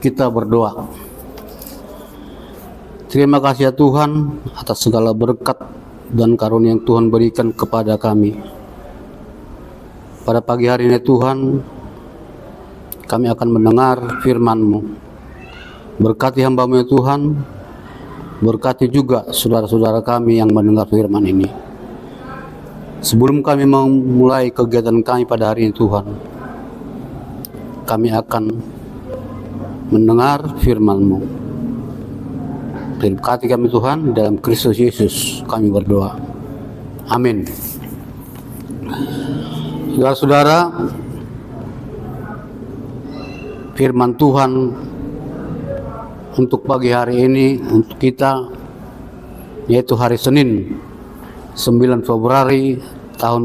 Kita berdoa. Terima kasih ya Tuhan atas segala berkat dan karunia yang Tuhan berikan kepada kami. Pada pagi hari ini Tuhan, kami akan mendengar firman-Mu. Berkati hamba-Mu ya Tuhan, berkati juga saudara-saudara kami yang mendengar firman ini. Sebelum kami memulai kegiatan kami pada hari ini Tuhan, kami akan mendengar firman-Mu. Berkati kami Tuhan, dalam Kristus Yesus kami berdoa. Amin. Saudara-saudara, firman Tuhan untuk pagi hari ini untuk kita, yaitu hari Senin 9 Februari tahun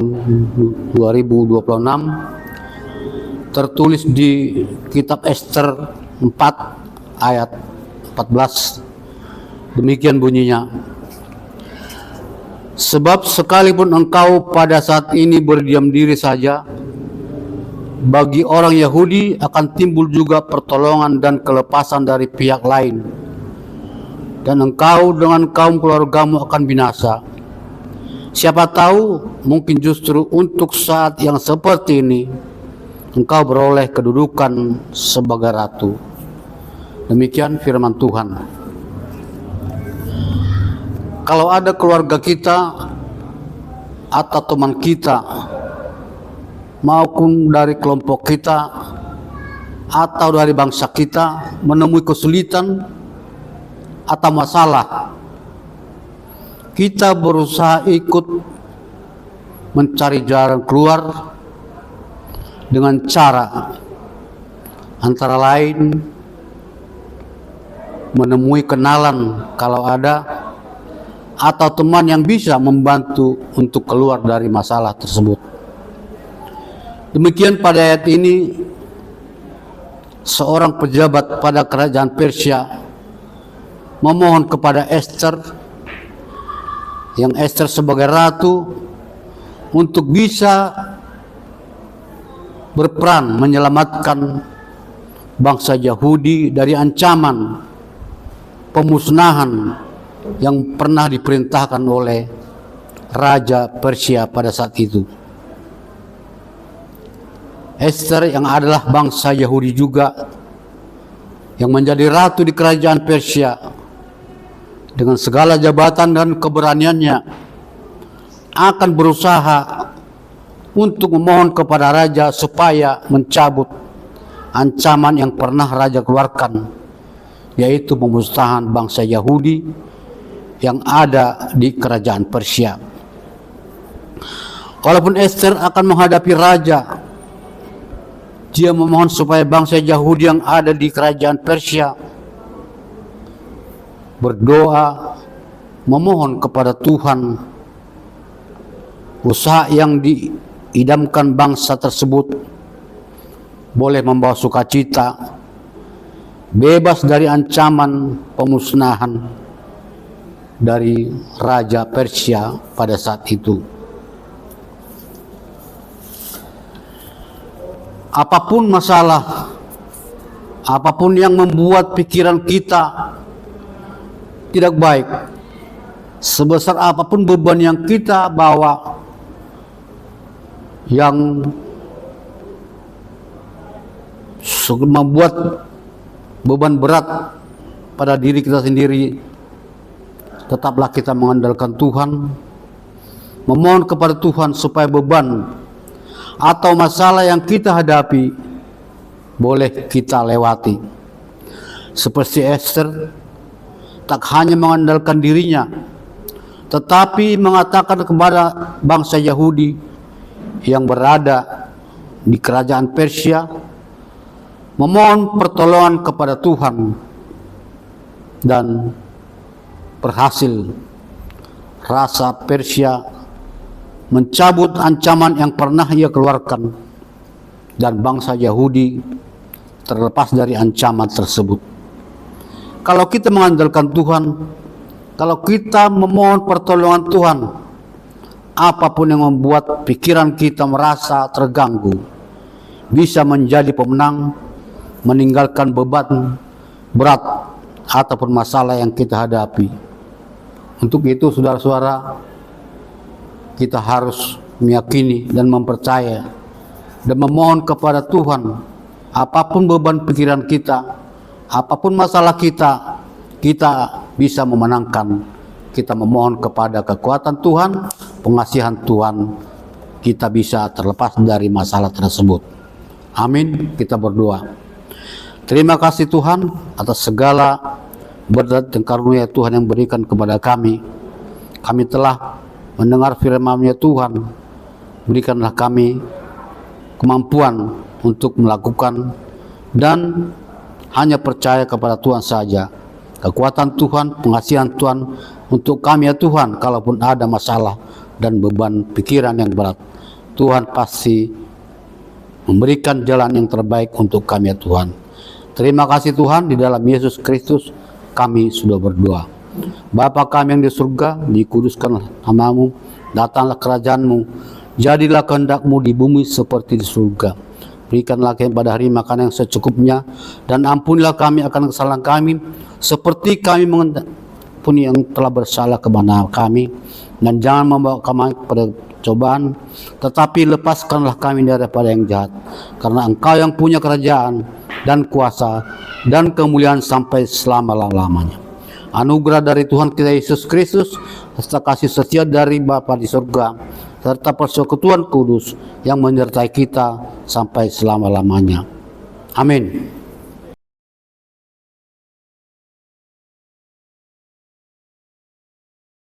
2026, tertulis di kitab Ester 4 ayat 14. Demikian bunyinya. Sebab sekalipun engkau pada saat ini berdiam diri saja, bagi orang Yahudi akan timbul juga pertolongan dan kelepasan dari pihak lain, dan engkau dengan kaum keluargamu akan binasa. Siapa tahu, mungkin justru untuk saat yang seperti ini engkau beroleh kedudukan sebagai ratu. Demikian firman Tuhan. Kalau ada keluarga kita atau teman kita maupun dari kelompok kita atau dari bangsa kita menemui kesulitan atau masalah, kita berusaha ikut mencari jalan keluar dengan cara antara lain menemui kenalan kalau ada, atau teman yang bisa membantu untuk keluar dari masalah tersebut. Demikian pada ayat ini, seorang pejabat pada kerajaan Persia memohon kepada Ester, yang Ester sebagai ratu, untuk bisa berperan menyelamatkan bangsa Yahudi dari ancaman pemusnahan yang pernah diperintahkan oleh Raja Persia pada saat itu. Ester yang adalah bangsa Yahudi juga, yang menjadi ratu di kerajaan Persia, dengan segala jabatan dan keberaniannya, akan berusaha untuk memohon kepada raja supaya mencabut ancaman yang pernah raja keluarkan, yaitu pemusnahan bangsa Yahudi yang ada di kerajaan Persia. Walaupun Ester akan menghadapi raja, dia memohon supaya bangsa Yahudi yang ada di kerajaan Persia berdoa, memohon kepada Tuhan. Usaha yang diidamkan bangsa tersebut boleh membawa sukacita, bebas dari ancaman pemusnahan dari Raja Persia pada saat itu. Apapun masalah, apapun yang membuat pikiran kita tidak baik, sebesar apapun beban yang kita bawa, yang membuat beban berat pada diri kita sendiri, tetaplah kita mengandalkan Tuhan, memohon kepada Tuhan supaya beban atau masalah yang kita hadapi boleh kita lewati. Seperti Ester, tak hanya mengandalkan dirinya, tetapi mengatakan kepada bangsa Yahudi yang berada di kerajaan Persia, memohon pertolongan kepada Tuhan, dan berhasil rasa Persia mencabut ancaman yang pernah ia keluarkan, dan bangsa Yahudi terlepas dari ancaman tersebut. Kalau kita mengandalkan Tuhan, kalau kita memohon pertolongan Tuhan, apapun yang membuat pikiran kita merasa terganggu bisa menjadi pemenang, meninggalkan beban berat ataupun masalah yang kita hadapi. Untuk itu saudara-saudara, kita harus meyakini dan mempercaya dan memohon kepada Tuhan. Apapun beban pikiran kita, apapun masalah kita, kita bisa memenangkan. Kita memohon kepada kekuatan Tuhan, pengasihan Tuhan, kita bisa terlepas dari masalah tersebut. Amin. Kita berdoa. Terima kasih Tuhan atas segala berkat dan karunia Tuhan yang berikan kepada kami. Kami telah mendengar firman-Nya Tuhan. Berikanlah kami kemampuan untuk melakukan dan hanya percaya kepada Tuhan saja. Kekuatan Tuhan, pengasihan Tuhan untuk kami ya Tuhan. Kalaupun ada masalah dan beban pikiran yang berat, Tuhan pasti memberikan jalan yang terbaik untuk kami ya Tuhan. Terima kasih Tuhan, di dalam Yesus Kristus kami sudah berdoa. Bapa kami yang di surga, dikuduskanlah nama-Mu, datanglah kerajaan-Mu, jadilah kehendak-Mu di bumi seperti di surga. Berikanlah kami pada hari makan yang secukupnya, dan ampunilah kami akan kesalahan kami, seperti kami mengampuni yang telah bersalah kepada kami. Dan jangan membawa kami kepada cobaan, tetapi lepaskanlah kami daripada yang jahat. Karena Engkau yang punya kerajaan dan kuasa dan kemuliaan sampai selama-lamanya. Anugerah dari Tuhan kita Yesus Kristus, serta kasih setia dari Bapa di surga, serta persekutuan kudus yang menyertai kita sampai selama-lamanya. Amin.